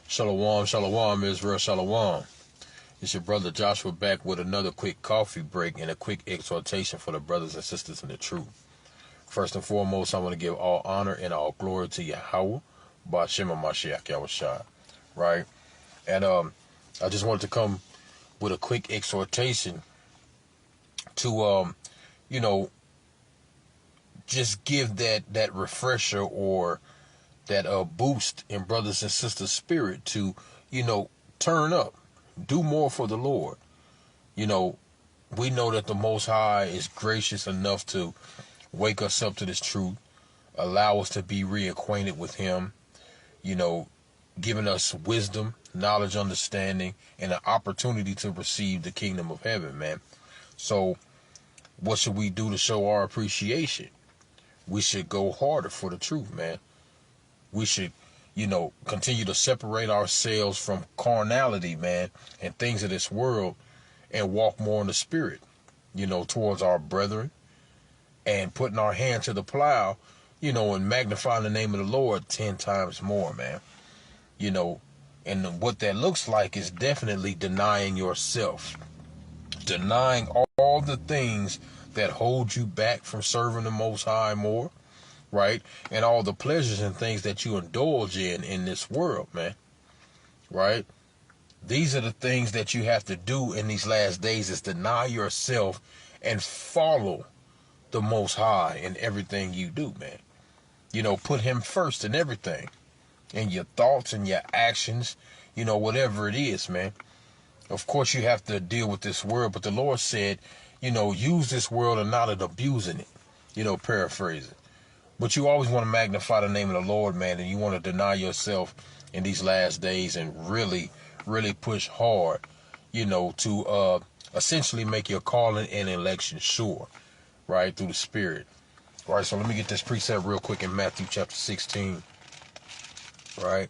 Shalom, shalom, Israel, shalom. It's your brother Joshua back with another quick coffee break and a quick exhortation for the brothers and sisters in the truth. First and foremost, I want to give all honor and all glory to Yahweh, Ba'ashem Mashiach Yahushua, right? And I just wanted to come with a quick exhortation to, just give that refresher or that boost in brothers and sisters' spirit to, turn up, do more for the Lord. We know that the Most High is gracious enough to wake us up to this truth, allow us to be reacquainted with Him, giving us wisdom, knowledge, understanding, and an opportunity to receive the kingdom of heaven, man. So what should we do to show our appreciation? We should go harder for the truth, man. We should, continue to separate ourselves from carnality, man, and things of this world and walk more in the spirit, towards our brethren and putting our hand to the plow, and magnifying the name of the Lord 10 times more, man. And what that looks like is definitely denying yourself, denying all the things that hold you back from serving the Most High more, right? And all the pleasures and things that you indulge in this world, man, right? These are the things that you have to do in these last days, is deny yourself and follow the Most High in everything you do, man. Put Him first in everything, in your thoughts and your actions, whatever it is, man. Of course, you have to deal with this world, but the Lord said, use this world and not abusing it, paraphrasing. But you always want to magnify the name of the Lord, man, and you want to deny yourself in these last days and really, really push hard, to essentially make your calling and election sure, right, through the Spirit. All right, so let me get this precept real quick in Matthew chapter 16, right?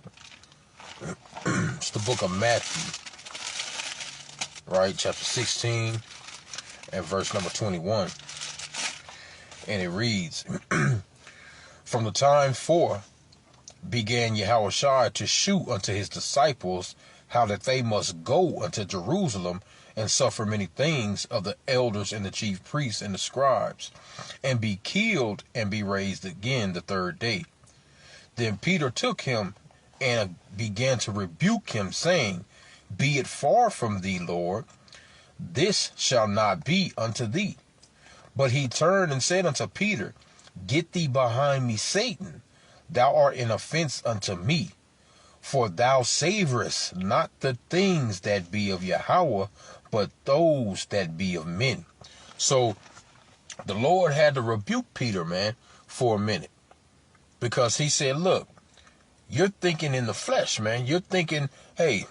It's the book of Matthew, right, chapter 16 and verse number 21. And it reads, From the time forth began Yahushua to shew unto his disciples how that they must go unto Jerusalem and suffer many things of the elders and the chief priests and the scribes, and be killed and be raised again the third day. Then Peter took him and began to rebuke him, saying, Be it far from thee, Lord, this shall not be unto thee. But he turned and said unto Peter, Get thee behind me, Satan. Thou art an offense unto me, for thou savorest not the things that be of Yahweh, but those that be of men. So the Lord had to rebuke Peter, man, for a minute, because he said, look, you're thinking in the flesh, man. You're thinking, hey,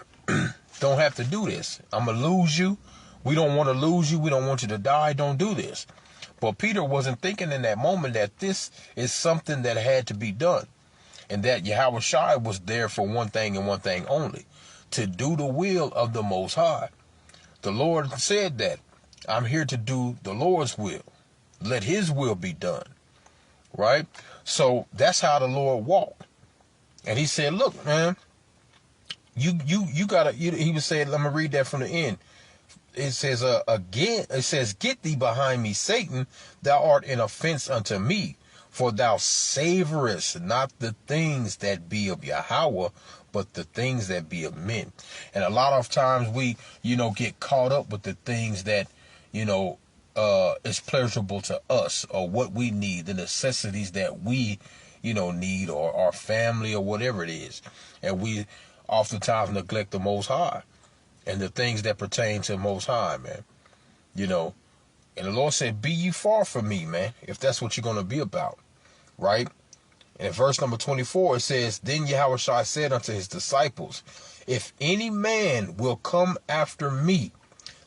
don't have to do this. I'm going to lose you. We don't want to lose you. We don't want you to die. Don't do this. But Peter wasn't thinking in that moment that this is something that had to be done, and that Yahushua was there for one thing and one thing only, to do the will of the Most High. The Lord said that I'm here to do the Lord's will. Let His will be done, right? So that's how the Lord walked. And He said, look, man, you gotta, He was saying, let me read that from the end. It says, again, it says, Get thee behind me, Satan, thou art an offense unto me, for thou savorest not the things that be of Yahweh, but the things that be of men. And a lot of times we, get caught up with the things that, is pleasurable to us, or what we need, the necessities that we, need, or our family, or whatever it is. And we oftentimes neglect the Most High and the things that pertain to the Most High, man. And the Lord said, Be ye far from me, man, if that's what you're going to be about, right? And in verse number 24, it says, Then Yahushua said unto his disciples, If any man will come after me,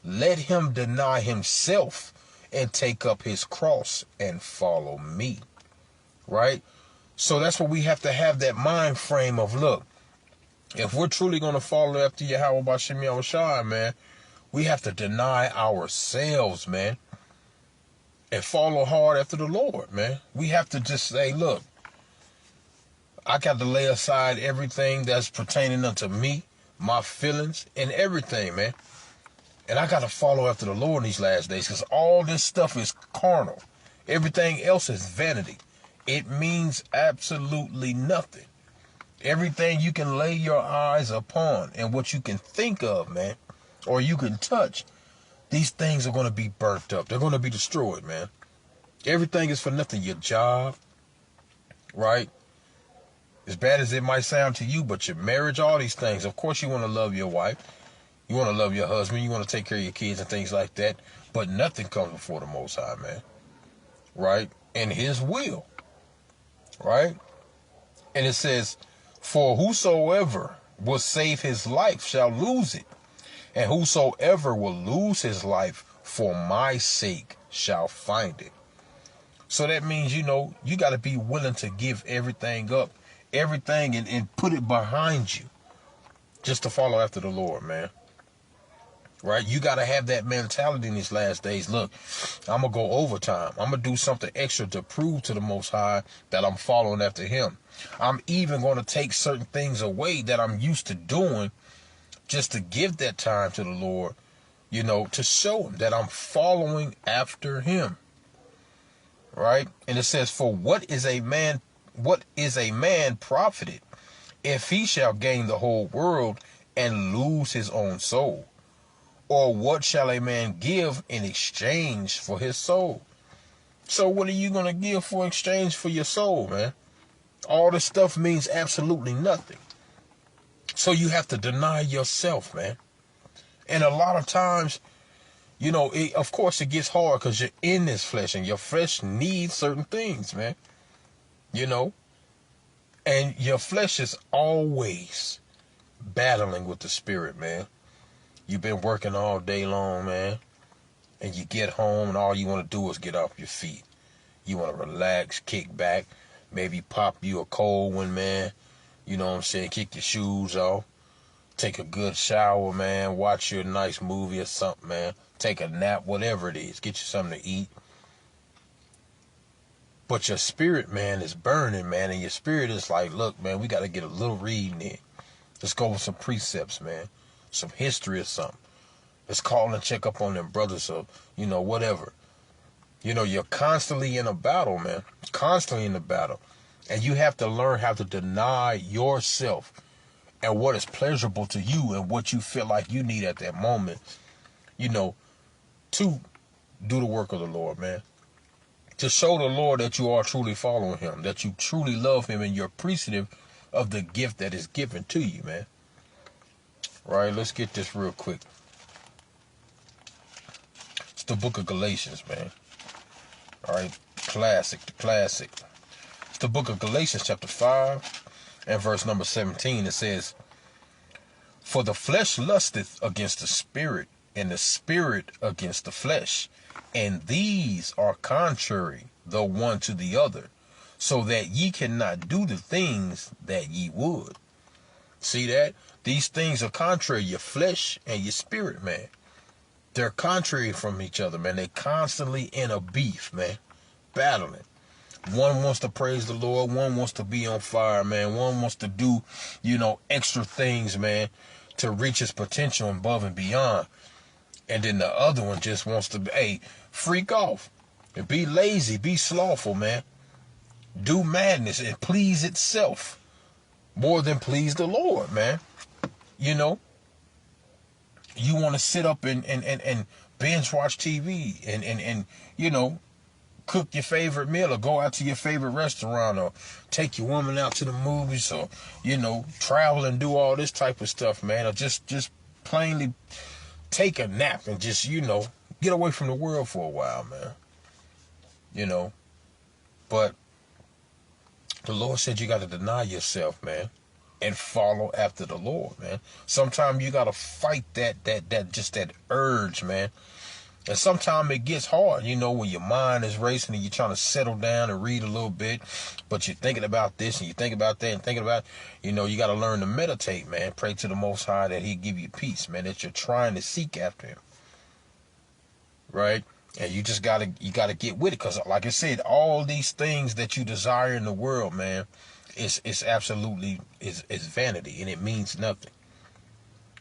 let him deny himself and take up his cross and follow me, right? So that's what we have to have, that mind frame of, look, if we're truly going to follow after Yahweh Ba'ashem Yahushua, man, we have to deny ourselves, man, and follow hard after the Lord, man. We have to just say, look, I got to lay aside everything that's pertaining unto me, my feelings, and everything, man. And I got to follow after the Lord in these last days, because all this stuff is carnal. Everything else is vanity. It means absolutely nothing. Everything you can lay your eyes upon and what you can think of, man, or you can touch, these things are going to be burnt up. They're going to be destroyed, man. Everything is for nothing. Your job, right? As bad as it might sound to you, but your marriage, all these things. Of course, you want to love your wife. You want to love your husband. You want to take care of your kids and things like that. But nothing comes before the Most High, man. Right? And His will. Right? And it says, for whosoever will save his life shall lose it. And whosoever will lose his life for my sake shall find it. So that means, you got to be willing to give everything up, everything, and put it behind you just to follow after the Lord, man. Right? You got to have that mentality in these last days. Look, I'm going to go overtime. I'm going to do something extra to prove to the Most High that I'm following after Him. I'm even going to take certain things away that I'm used to doing just to give that time to the Lord, to show Him that I'm following after Him. Right? And it says, for what is a man profited if he shall gain the whole world and lose his own soul? Or what shall a man give in exchange for his soul? So what are you going to give for exchange for your soul, man? All this stuff means absolutely nothing. So you have to deny yourself, man. And a lot of times, of course it gets hard because you're in this flesh and your flesh needs certain things, man. And your flesh is always battling with the spirit, man. You've been working all day long, man, and you get home and all you want to do is get off your feet. You want to relax, kick back, maybe pop you a cold one, man. You know what I'm saying? Kick your shoes off, take a good shower, man, watch you a nice movie or something, man. Take a nap, whatever it is. Get you something to eat. But your spirit, man, is burning, man, and your spirit is like, look, man, we got to get a little reading in. Let's go with some precepts, man. Some history or something. Let's call and check up on them brothers or, whatever. You're constantly in a battle, man. Constantly in a battle. And you have to learn how to deny yourself and what is pleasurable to you and what you feel like you need at that moment, to do the work of the Lord, man. To show the Lord that you are truly following Him, that you truly love Him and you're appreciative of the gift that is given to you, man. Right, let's get this real quick. It's the book of Galatians, man. All right, the classic. It's the book of Galatians, chapter 5, and verse number 17. It says, for the flesh lusteth against the spirit, and the spirit against the flesh. And these are contrary the one to the other, so that ye cannot do the things that ye would. See that? These things are contrary, your flesh and your spirit, man. They're contrary from each other, man. They're constantly in a beef, man. Battling. One wants to praise the Lord. One wants to be on fire, man. One wants to do, extra things, man, to reach his potential above and beyond. And then the other one just wants to, freak off. And be lazy. Be slothful, man. Do madness and please itself more than please the Lord, man. You want to sit up and binge watch TV and cook your favorite meal or go out to your favorite restaurant or take your woman out to the movies or, travel and do all this type of stuff, man. Or just plainly take a nap and just, get away from the world for a while, man. But the Lord said you got to deny yourself, man. And follow after the Lord, man. Sometimes you gotta fight that urge, man. And sometimes it gets hard, when your mind is racing and you're trying to settle down and read a little bit, but you're thinking about this and you think about that and thinking about, you gotta learn to meditate, man. Pray to the Most High that He give you peace, man. That you're trying to seek after Him, right? And you gotta get with it, because like I said, all these things that you desire in the world, man, It's absolutely it's vanity, and it means nothing,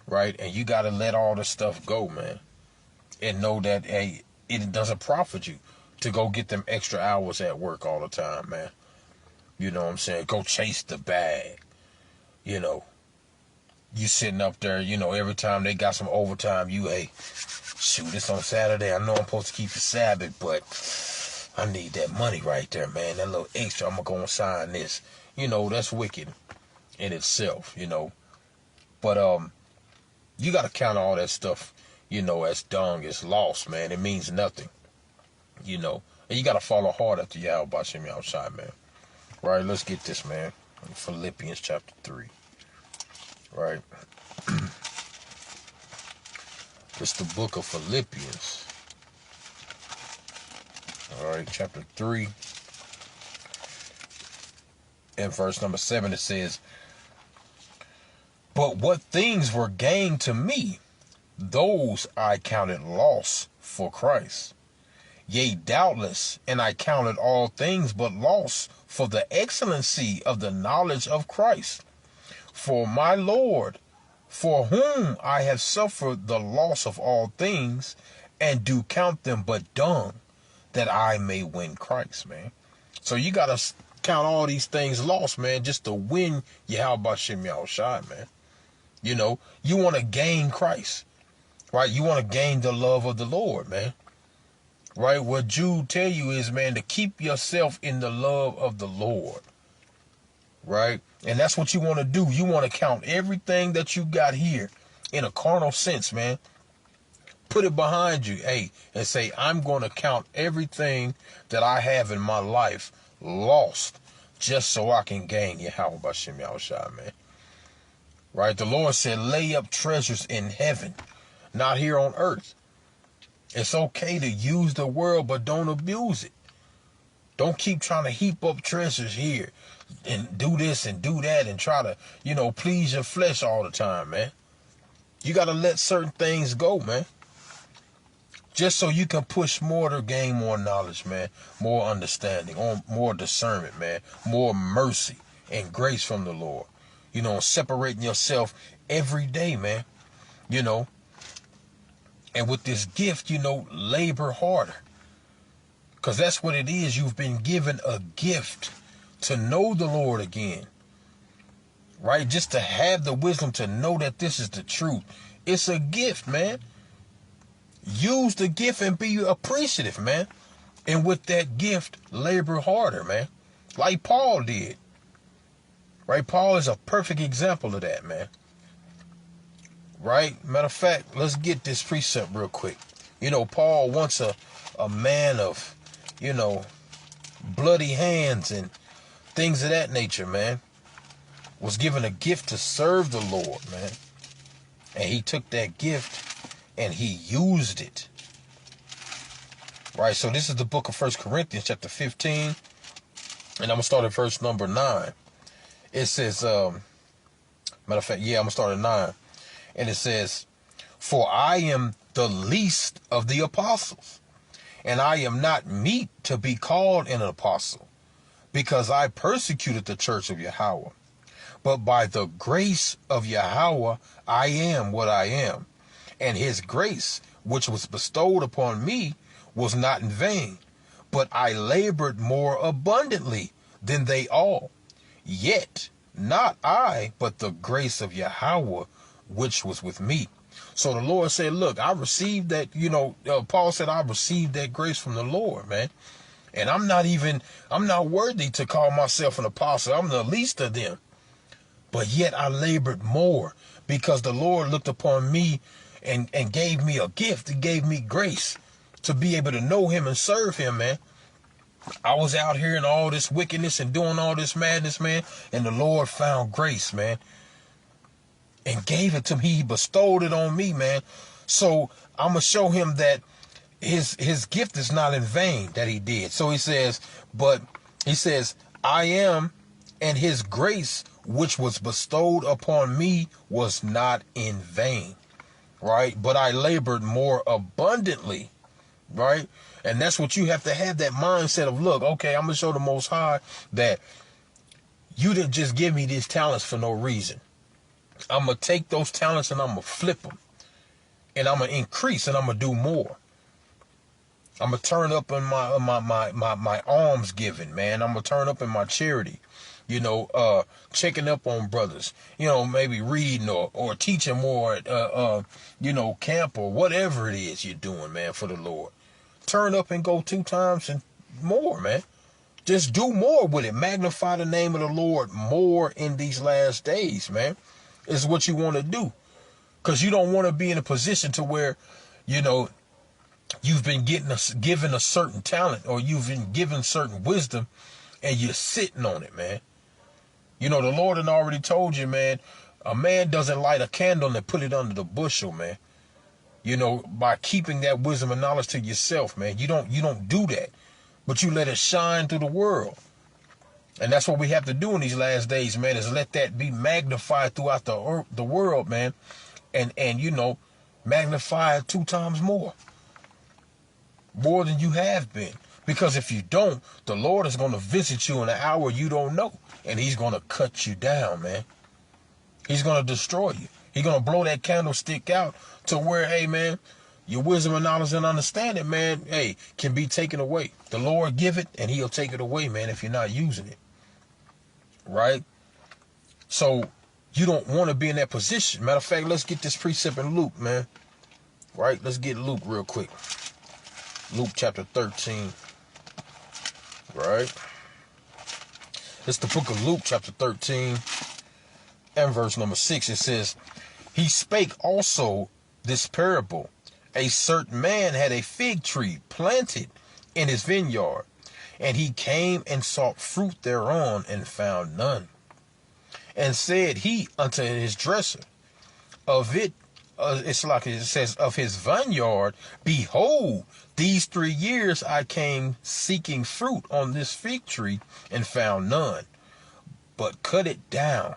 right? And you got to let all this stuff go, man, and know that, hey, it doesn't profit you to go get them extra hours at work all the time, man. You know what I'm saying? Go chase the bag. You know, you sitting up there, every time they got some overtime, hey, shoot, it's on Saturday. I know I'm supposed to keep the Sabbath, but I need that money right there, man. That little extra, I'm going to go and sign this. That's wicked in itself, But you got to count all that stuff, as dung, as lost, man. It means nothing, And you got to follow hard after Yahweh Bashim Yahushai, man. Right, let's get this, man. Philippians chapter 3. Right. It's the book of Philippians. All right, chapter 3. And verse number 7, it says, "But what things were gain to me, those I counted loss for Christ. Yea, doubtless, and I counted all things but loss for the excellency of the knowledge of Christ, for my Lord, for whom I have suffered the loss of all things, and do count them but dung, that I may win Christ," man. So you got to count all these things lost, man, just to win Yahweh Bashim Yahushai, man. You want to gain Christ, right? You want to gain the love of the Lord, man. Right? What Jude tell you is, man, to keep yourself in the love of the Lord. Right? And that's what you want to do. You want to count everything that you got here in a carnal sense, man. Put it behind you, and say, I'm going to count everything that I have in my life lost just so I can gain Yahweh Bashim Yahushai, man. Right? The Lord said, lay up treasures in heaven, not here on earth. It's okay to use the world, but don't abuse it. Don't keep trying to heap up treasures here and do this and do that and try to, please your flesh all the time, man. You got to let certain things go, man. Just so you can push more to gain more knowledge, man. More understanding, more discernment, man. More mercy and grace from the Lord. Separating yourself every day, man. And with this gift, labor harder. Because that's what it is. You've been given a gift to know the Lord again. Right? Just to have the wisdom to know that this is the truth. It's a gift, man. Use the gift and be appreciative, man. And with that gift, labor harder, man. Like Paul did. Right? Paul is a perfect example of that, man. Right? Matter of fact, let's get this precept real quick. Paul, once a man of, bloody hands and things of that nature, man, was given a gift to serve the Lord, man. And he took that gift and he used it. Right? So this is the book of 1 Corinthians chapter 15. And I'm going to start at verse number 9. It says, matter of fact, I'm going to start at 9. And it says, "For I am the least of the apostles, and I am not meet to be called an apostle, because I persecuted the church of Yahweh. But by the grace of Yahweh, I am what I am. And his grace, which was bestowed upon me, was not in vain, but I labored more abundantly than they all. Yet not I, but the grace of Yahweh, which was with me." So the Lord said, look, I received that, Paul said, I received that grace from the Lord, man. And I'm not worthy to call myself an apostle. I'm the least of them. But yet I labored more because the Lord looked upon me and gave me a gift. He gave me grace to be able to know him and serve him, man. I was out here in all this wickedness and doing all this madness, man. And the Lord found grace, man, and gave it to me. He bestowed it on me, man. So I'm going to show him that his gift is not in vain that he did. So he says, I am, and his grace, which was bestowed upon me, was not in vain. Right? But I labored more abundantly. Right? And that's what you have to have, that mindset of, look, okay, I'm going to show the Most High that You didn't just give me these talents for no reason. I'm going to take those talents and I'm going to flip them. And I'm going to increase and I'm going to do more. I'm going to turn up in my alms giving, man. I'm going to turn up in my charity. Checking up on brothers, maybe reading or teaching more at, camp or whatever it is you're doing, man, for the Lord. Turn up and go 2 times and more, man. Just do more with it. Magnify the name of the Lord more in these last days, man. Is what you want to do. Because you don't want to be in a position to where, you've been given a certain talent or you've been given certain wisdom and you're sitting on it, man. The Lord had already told you, man, a man doesn't light a candle and put it under the bushel, man. By keeping that wisdom and knowledge to yourself, man. You don't do that, but you let it shine through the world. And that's what we have to do in these last days, man, is let that be magnified throughout the world, man. And magnify it 2 times more than you have been. Because if you don't, the Lord is going to visit you in an hour you don't know. And he's going to cut you down, man. He's going to destroy you. He's going to blow that candlestick out to where, hey, man, your wisdom and knowledge and understanding, man, hey, can be taken away. The Lord give it and he'll take it away, man, if you're not using it. Right? So you don't want to be in that position. Matter of fact, let's get this precept in Luke, man. Right? Let's get Luke real quick. Luke chapter 13. Right? It's the book of Luke chapter 13 and verse number 6. It says, he spake also this parable. A certain man had a fig tree planted in his vineyard, and he came and sought fruit thereon and found none. And said he unto his dresser, of it, it's like it says, of his vineyard, behold, these 3 years I came seeking fruit on this fig tree and found none, but cut it down.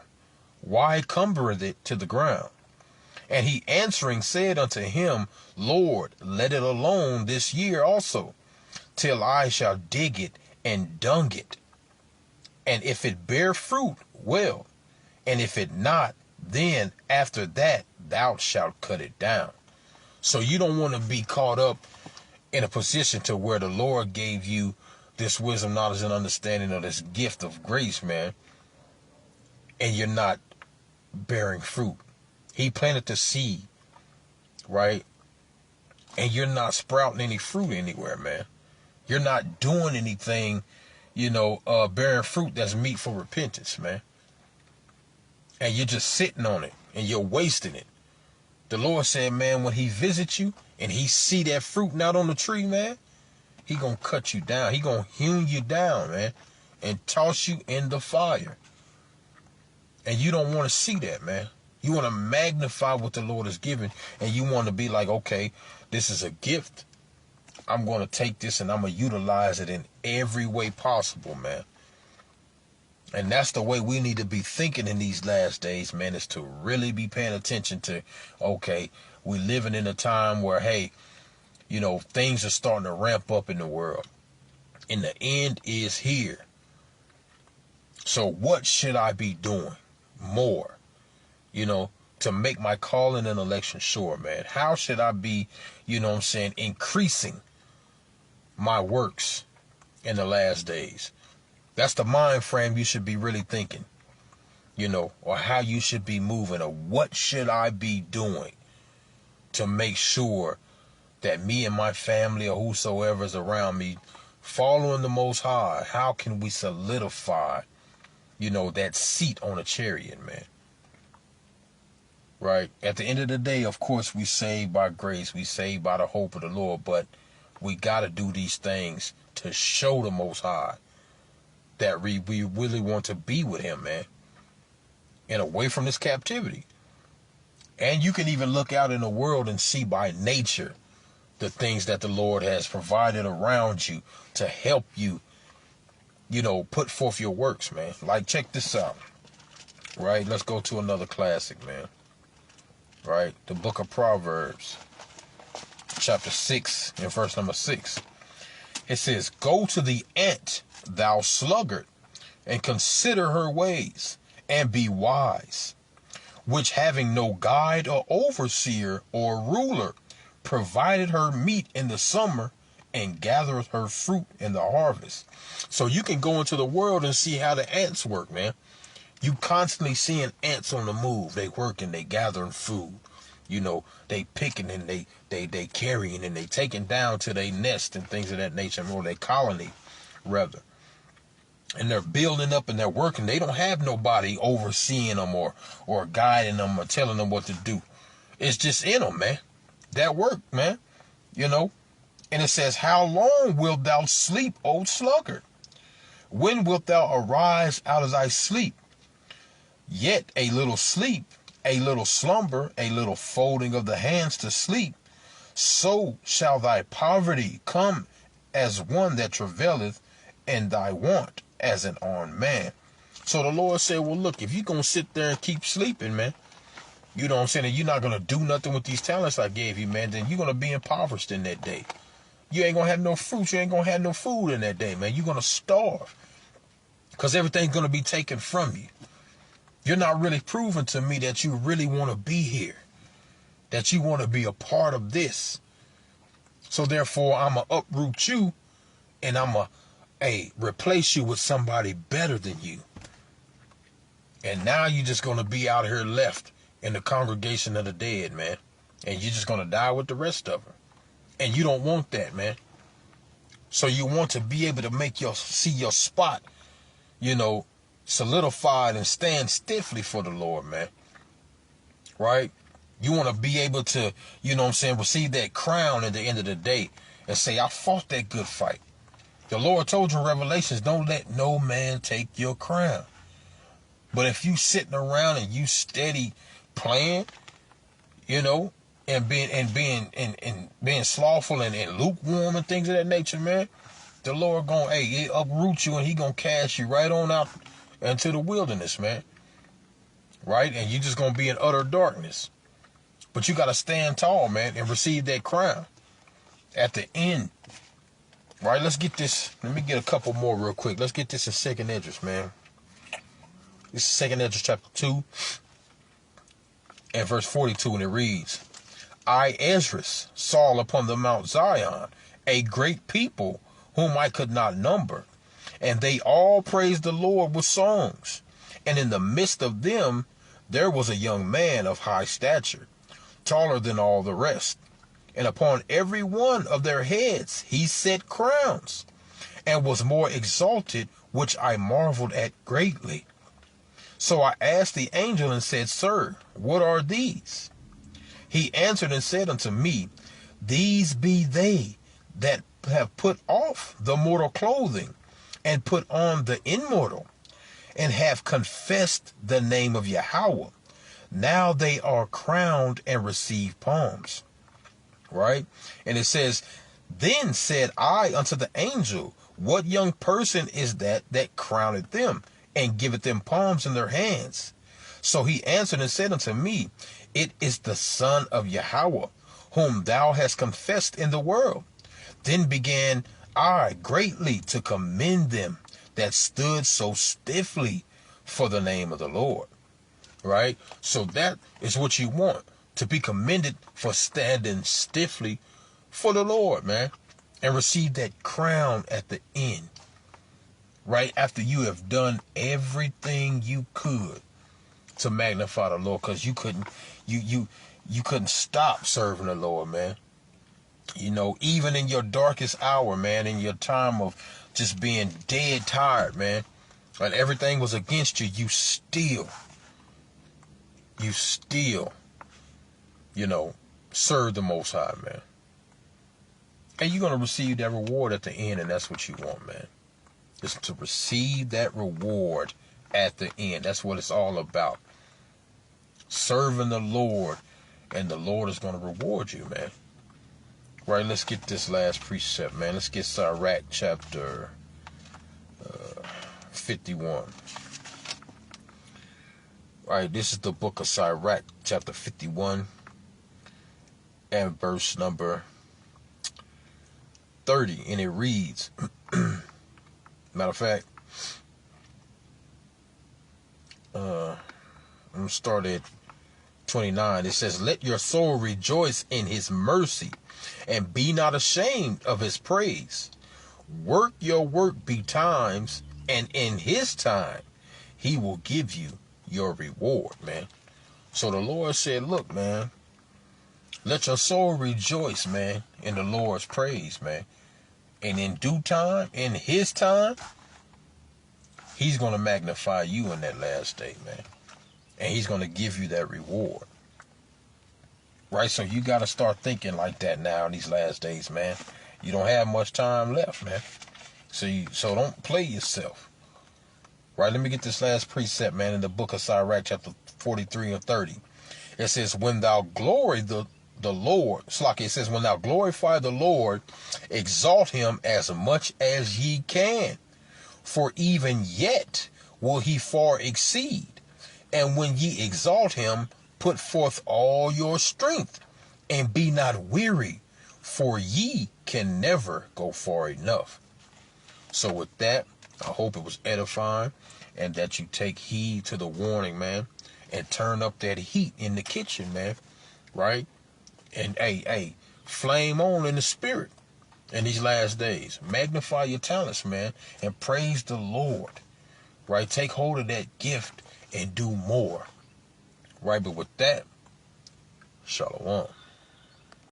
Why cumbereth it to the ground? And he answering said unto him, Lord, let it alone this year also, till I shall dig it and dung it. And if it bear fruit, well, and if it not, then after that thou shalt cut it down. So you don't want to be caught up in a position to where the Lord gave you this wisdom, knowledge, and understanding of this gift of grace, man, and you're not bearing fruit. He planted the seed, right? And you're not sprouting any fruit anywhere, man. You're not doing anything, bearing fruit that's meet for repentance, man. And you're just sitting on it and you're wasting it. The Lord said, man, when he visits you and he see that fruit not on the tree, man, he gonna cut you down. He gonna hew you down, man, and toss you in the fire. And you don't want to see that, man. You want to magnify what the Lord has given, and you want to be like, okay, this is a gift. I'm going to take this and I'm going to utilize it in every way possible, man. And that's the way we need to be thinking in these last days, man, is to really be paying attention to, okay, we're living in a time where, hey, things are starting to ramp up in the world. And the end is here. So what should I be doing more, to make my calling and election sure, man? How should I be, increasing my works in the last days? That's the mind frame you should be really thinking, or how you should be moving, or what should I be doing to make sure that me and my family or whosoever is around me following the Most High. How can we solidify, that seat on a chariot, man? Right? At the end of the day, of course, we saved by grace. We saved by the hope of the Lord. But we got to do these things to show the Most High that we really want to be with him, man, and away from this captivity. And you can even look out in the world and see by nature the things that the Lord has provided around you to help you, put forth your works, man. Like, check this out, right? Let's go to another classic, man. Right? The book of Proverbs, chapter 6 and verse number 6. It says, go to the ant, thou sluggard, and consider her ways, and be wise, which having no guide or overseer or ruler, provided her meat in the summer, and gathereth her fruit in the harvest. So you can go into the world and see how the ants work, man. You constantly seeing ants on the move. They working, they gathering food. You know, they picking and they carrying and they taking down to their nest and things of that nature, or their colony, rather. And they're building up and they're working. They don't have nobody overseeing them or guiding them or telling them what to do. It's just in them, man. That work, man. You know. And it says, how long wilt thou sleep, O sluggard? When wilt thou arise out of thy sleep? Yet a little sleep, a little slumber, a little folding of the hands to sleep. So shall thy poverty come as one that travaileth, and thy want as an armed man. So the Lord said, well, look, if you're going to sit there and keep sleeping, man, you know what I'm saying, and you're not going to do nothing with these talents I gave you, man, then you're going to be impoverished in that day. You ain't going to have no fruit. You ain't going to have no food in that day, man. You're going to starve because everything's going to be taken from you. You're not really proving to me that you really want to be here, that you want to be a part of this. So therefore, I'm going to uproot you and I'm going to replace you with somebody better than you. And now you're just going to be out here left in the congregation of the dead, man. And you're just going to die with the rest of them. And you don't want that, man. So you want to be able to see your spot, you know, solidified and stand stiffly for the Lord, man. Right? You want to be able to, you know what I'm saying, receive that crown at the end of the day and say, I fought that good fight. The Lord told you in Revelations, don't let no man take your crown. But if you sitting around and you steady playing, you know, and being slothful and lukewarm and things of that nature, man, the Lord he uproot you and he gonna cast you right on out into the wilderness, man. Right? And you just gonna be in utter darkness. But you gotta stand tall, man, and receive that crown at the end. Right? Let's get this. Let me get a couple more real quick. Let's get this in 2nd Esdras, man. This is 2nd Esdras chapter 2 and verse 42, and it reads, I, Esdras, saw upon the Mount Zion a great people whom I could not number, and they all praised the Lord with songs. And in the midst of them there was a young man of high stature, taller than all the rest. And upon every one of their heads he set crowns, and was more exalted, which I marveled at greatly. So I asked the angel and said, Sir, what are these? He answered and said unto me, These be they that have put off the mortal clothing, and put on the immortal, and have confessed the name of Yahweh. Now they are crowned and receive palms. Right? And it says, Then said I unto the angel, What young person is that crowneth them, and giveth them palms in their hands? So he answered and said unto me, It is the Son of Yahweh, whom thou hast confessed in the world. Then began I greatly to commend them that stood so stiffly for the name of the Lord. Right? So that is what you want, to be commended for standing stiffly for the Lord, man, and receive that crown at the end. Right after you have done everything you could to magnify the Lord, because you couldn't stop serving the Lord, man. You know, even in your darkest hour, man, in your time of just being dead tired, man, and everything was against you, you still, you know, serve the Most High, man. And you're going to receive that reward at the end, and that's what you want, man. Is to receive that reward at the end. That's what it's all about. Serving the Lord, and the Lord is going to reward you, man. Right, let's get this last precept, man. Let's get Sirach chapter 51. Right, this is the book of Sirach chapter 51 and verse number 30. And it reads, matter of fact, I'm gonna start at 29. It says, let your soul rejoice in his mercy, and be not ashamed of his praise. Work your work betimes, and in his time he will give you your reward, man. So the Lord said, look, man, let your soul rejoice, man, in the Lord's praise, man. And in due time, in his time, he's going to magnify you in that last day, man. And he's going to give you that reward. Right? So you got to start thinking like that now in these last days, man. You don't have much time left, man. So don't play yourself. Right? Let me get this last precept, man, in the book of Sirach, chapter 43 and 30. It says, when thou glory the Lord, it says, when thou glorify the Lord, exalt him as much as ye can. For even yet will he far exceed. And when ye exalt him, put forth all your strength, and be not weary, for ye can never go far enough. So with that, I hope it was edifying, and that you take heed to the warning, man, and turn up that heat in the kitchen, man, right? And hey, flame on in the spirit in these last days. Magnify your talents, man, and praise the Lord, right? Take hold of that gift and do more, right? But with that, shalom.